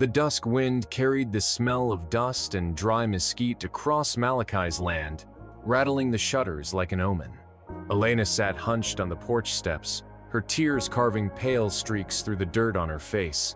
The dusk wind carried the smell of dust and dry mesquite across Malachi's land, rattling the shutters like an omen. Elena sat hunched on the porch steps, her tears carving pale streaks through the dirt on her face.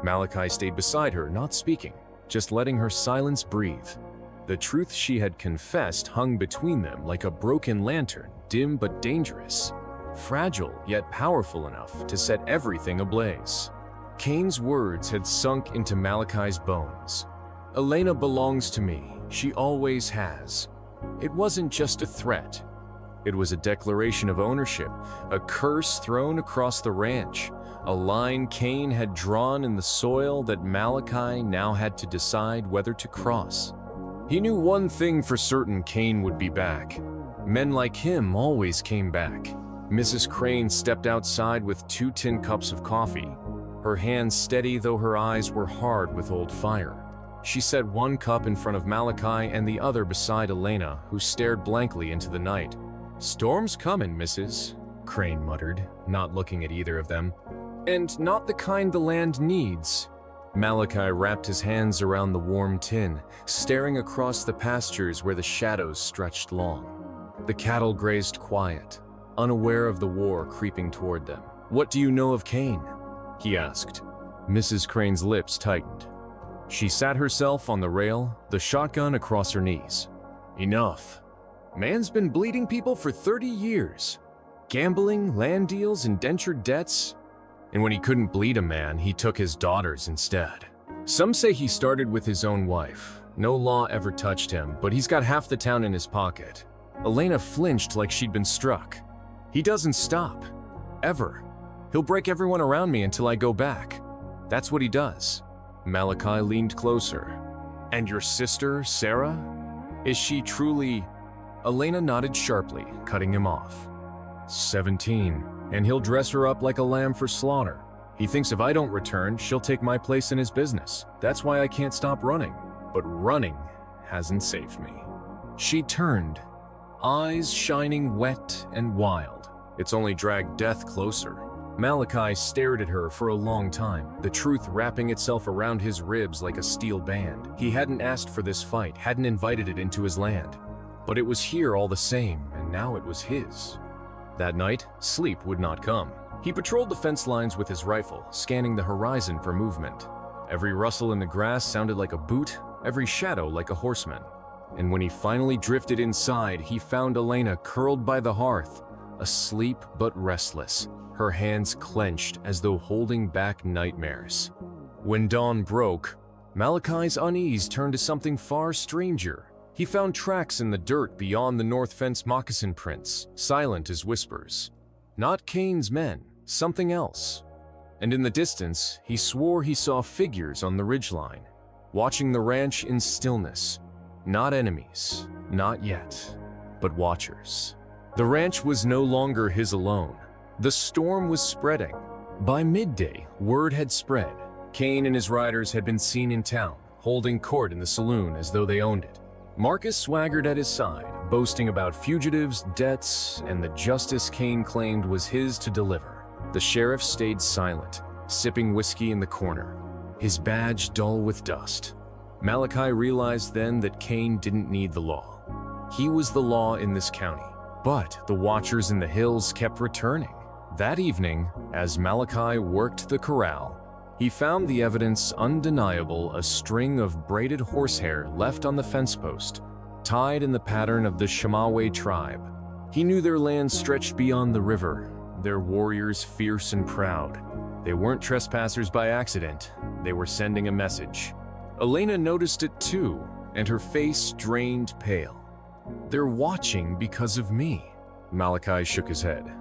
Malachi stayed beside her, not speaking, just letting her silence breathe. The truth she had confessed hung between them like a broken lantern, dim but dangerous, fragile yet powerful enough to set everything ablaze. Cain's words had sunk into Malachi's bones. Elena belongs to me, she always has. It wasn't just a threat. It was a declaration of ownership, a curse thrown across the ranch, a line Cain had drawn in the soil that Malachi now had to decide whether to cross. He knew one thing for certain: Cain would be back. Men like him always came back. Mrs. Crane stepped outside with 2 tin cups of coffee, her hands steady though her eyes were hard with old fire. She set one cup in front of Malachi and the other beside Elena, who stared blankly into the night. "Storm's comin', Mrs." Crane muttered, not looking at either of them. "And not the kind the land needs." Malachi wrapped his hands around the warm tin, staring across the pastures where the shadows stretched long. The cattle grazed quiet, unaware of the war creeping toward them. "What do you know of Cain?" he asked. Mrs. Crane's lips tightened. She sat herself on the rail, the shotgun across her knees. "Enough. Man's been bleeding people for 30 years. Gambling, land deals, indentured debts. And when he couldn't bleed a man, he took his daughters instead. Some say he started with his own wife. No law ever touched him, but he's got half the town in his pocket." Elena flinched like she'd been struck. "He doesn't stop. Ever. He'll break everyone around me until I go back. That's what he does." Malachi leaned closer. "And your sister, Sarah? Is she truly—" Elena nodded sharply, cutting him off. 17, and he'll dress her up like a lamb for slaughter. He thinks if I don't return, she'll take my place in his business. That's why I can't stop running. But running hasn't saved me." She turned, eyes shining wet and wild. "It's only dragged death closer." Malachi stared at her for a long time, the truth wrapping itself around his ribs like a steel band. He hadn't asked for this fight, hadn't invited it into his land. But it was here all the same, and now it was his. That night, sleep would not come. He patrolled the fence lines with his rifle, scanning the horizon for movement. Every rustle in the grass sounded like a boot, every shadow like a horseman. And when he finally drifted inside, he found Elena curled by the hearth, asleep but restless, her hands clenched as though holding back nightmares. When dawn broke, Malachi's unease turned to something far stranger. He found tracks in the dirt beyond the north fence moccasin prints, silent as whispers. Not Cain's men, something else. And in the distance, he swore he saw figures on the ridgeline, watching the ranch in stillness. Not enemies, not yet, but watchers. The ranch was no longer his alone. The storm was spreading. By midday, word had spread. Cain and his riders had been seen in town, holding court in the saloon as though they owned it. Marcus swaggered at his side, boasting about fugitives, debts, and the justice Cain claimed was his to deliver. The sheriff stayed silent, sipping whiskey in the corner, his badge dull with dust. Malachi realized then that Cain didn't need the law. He was the law in this county. But the watchers in the hills kept returning. That evening, as Malachi worked the corral, he found the evidence undeniable: a string of braided horsehair left on the fence post, tied in the pattern of the Shamawe tribe. He knew their land stretched beyond the river, their warriors fierce and proud. They weren't trespassers by accident, they were sending a message. Elena noticed it too, and her face drained pale. "They're watching because of me." Malachi shook his head.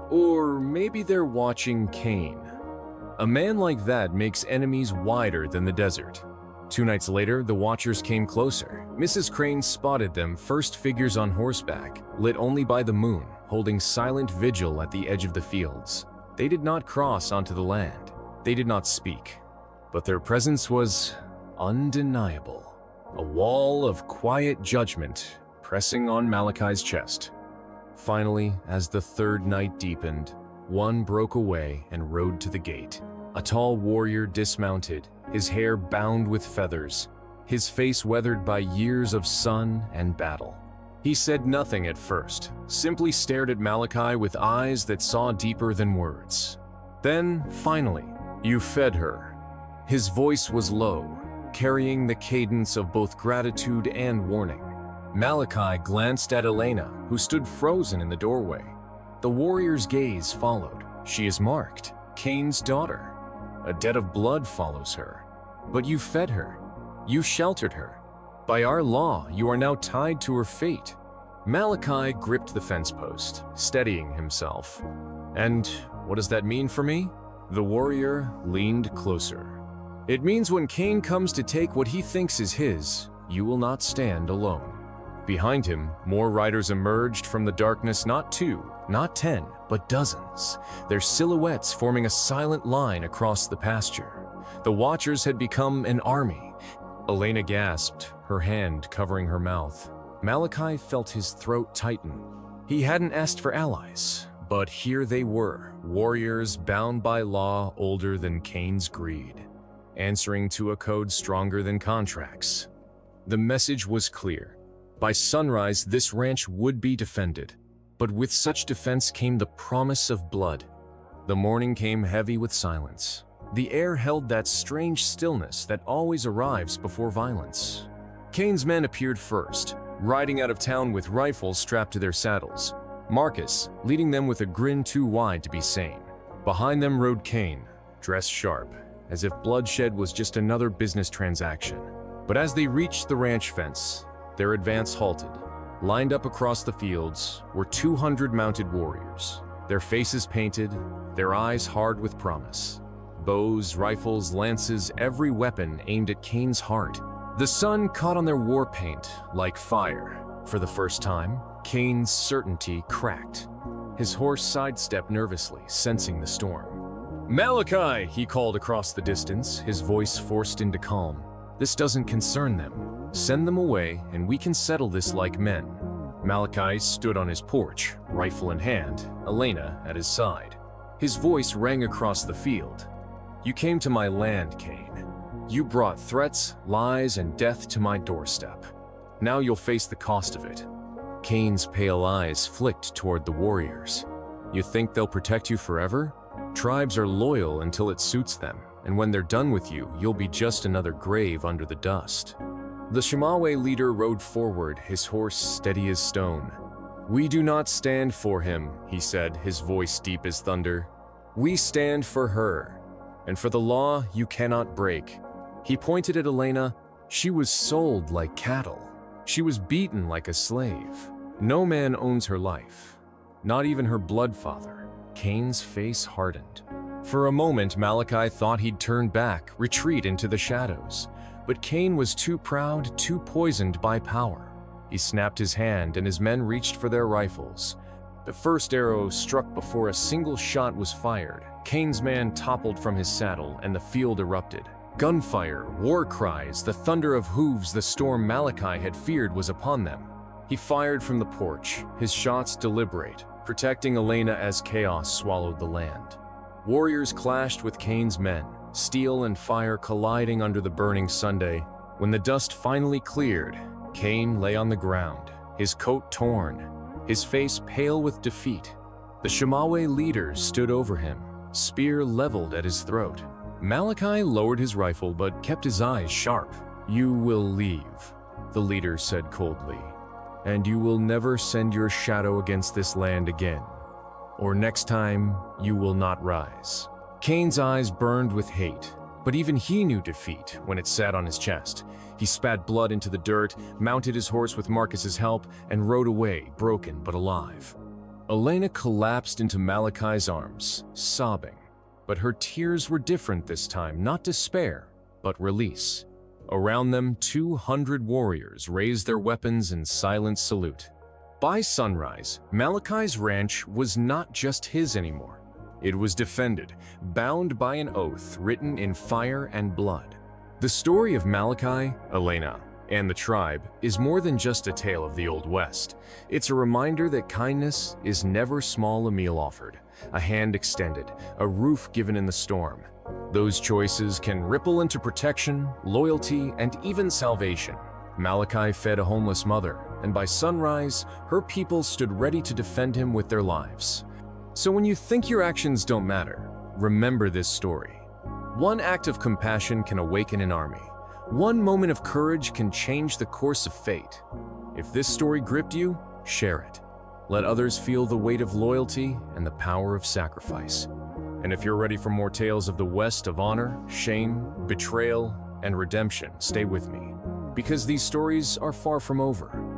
"Or maybe they're watching Cain. A man like that makes enemies wider than the desert." 2 nights later, the watchers came closer. Mrs. Crane spotted them, first figures on horseback, lit only by the moon, holding silent vigil at the edge of the fields. They did not cross onto the land. They did not speak. But their presence was undeniable. A wall of quiet judgment pressing on Malachi's chest. Finally, as the third night deepened, one broke away and rode to the gate. A tall warrior dismounted, his hair bound with feathers, his face weathered by years of sun and battle. He said nothing at first, simply stared at Malachi with eyes that saw deeper than words. Then, finally, "You fed her." His voice was low, carrying the cadence of both gratitude and warning. Malachi glanced at Elena, who stood frozen in the doorway. The warrior's gaze followed. She is marked, Cain's daughter. A debt of blood follows her. But you fed her. You sheltered her. By our law, you are now tied to her fate. Malachi gripped the fence post, steadying himself. And what does that mean for me? The warrior leaned closer. It means when Cain comes to take what he thinks is his, you will not stand alone. Behind him, more riders emerged from the darkness, not 2, not 10, but dozens, their silhouettes forming a silent line across the pasture. The watchers had become an army. Elena gasped, her hand covering her mouth. Malachi felt his throat tighten. He hadn't asked for allies, but here they were, warriors bound by law older than Cain's greed, answering to a code stronger than contracts. The message was clear. By sunrise, this ranch would be defended, but with such defense came the promise of blood. The morning came heavy with silence. The air held that strange stillness that always arrives before violence. Cain's men appeared first, riding out of town with rifles strapped to their saddles, Marcus leading them with a grin too wide to be sane. Behind them rode Cain, dressed sharp, as if bloodshed was just another business transaction. But as they reached the ranch fence, their advance halted. Lined up across the fields were 200 mounted warriors, their faces painted, their eyes hard with promise. Bows, rifles, lances, every weapon aimed at Cain's heart. The sun caught on their war paint like fire. For the first time, Cain's certainty cracked. His horse sidestepped nervously, sensing the storm. "Malachi!" he called across the distance, his voice forced into calm. "This doesn't concern them. Send them away, and we can settle this like men." Malachi stood on his porch, rifle in hand, Elena at his side. His voice rang across the field. "You came to my land, Cain. You brought threats, lies, and death to my doorstep. Now you'll face the cost of it." Cain's pale eyes flicked toward the warriors. "You think they'll protect you forever? Tribes are loyal until it suits them, and when they're done with you, you'll be just another grave under the dust." The Shamawe leader rode forward, his horse steady as stone. "We do not stand for him," he said, his voice deep as thunder. "We stand for her, and for the law you cannot break." He pointed at Elena. She was sold like cattle. She was beaten like a slave. No man owns her life, not even her blood father. Cain's face hardened. For a moment, Malachi thought he'd turn back, retreat into the shadows. But Cain was too proud, too poisoned by power. He snapped his hand, and his men reached for their rifles. The first arrow struck before a single shot was fired. Cain's man toppled from his saddle, and the field erupted. Gunfire, war cries, the thunder of hooves. The storm Malachi had feared was upon them. He fired from the porch, his shots deliberate, protecting Elena as chaos swallowed the land. Warriors clashed with Cain's men, steel and fire colliding under the burning Sunday. When the dust finally cleared, Cain lay on the ground, his coat torn, his face pale with defeat. The Shamawe leaders stood over him, spear leveled at his throat. Malachi lowered his rifle but kept his eyes sharp. "You will leave," the leader said coldly, "and you will never send your shadow against this land again. Or next time, you will not rise." Cain's eyes burned with hate, but even he knew defeat when it sat on his chest. He spat blood into the dirt, mounted his horse with Marcus's help, and rode away, broken but alive. Elena collapsed into Malachi's arms, sobbing. But her tears were different this time, not despair, but release. Around them, 200 warriors raised their weapons in silent salute. By sunrise, Malachi's ranch was not just his anymore. It was defended, bound by an oath written in fire and blood. The story of Malachi, Elena, and the tribe is more than just a tale of the Old West. It's a reminder that kindness is never small a meal offered, a hand extended, a roof given in the storm. Those choices can ripple into protection, loyalty, and even salvation. Malachi fed a homeless mother, and by sunrise, her people stood ready to defend him with their lives. So when you think your actions don't matter, remember this story. One act of compassion can awaken an army. One moment of courage can change the course of fate. If this story gripped you, share it. Let others feel the weight of loyalty and the power of sacrifice. And if you're ready for more tales of the West of honor, shame, betrayal, and redemption, stay with me, because these stories are far from over.